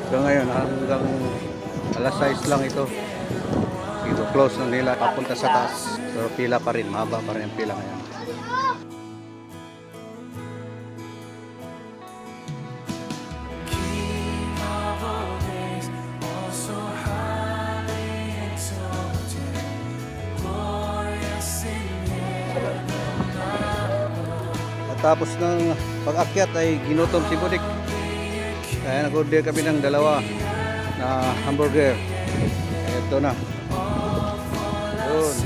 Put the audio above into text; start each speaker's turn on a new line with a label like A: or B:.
A: Hanggang ngayon, hanggang alas 6 lang ito. Ito close na nila papunta sa taas. Pero pila pa rin, mahaba pa rin ang pila ngayon. At tapos ng pag-akyat ay ginutom si Budik. Kaya nag-order kami ng dalawa na hamburger. Ito na. Yun.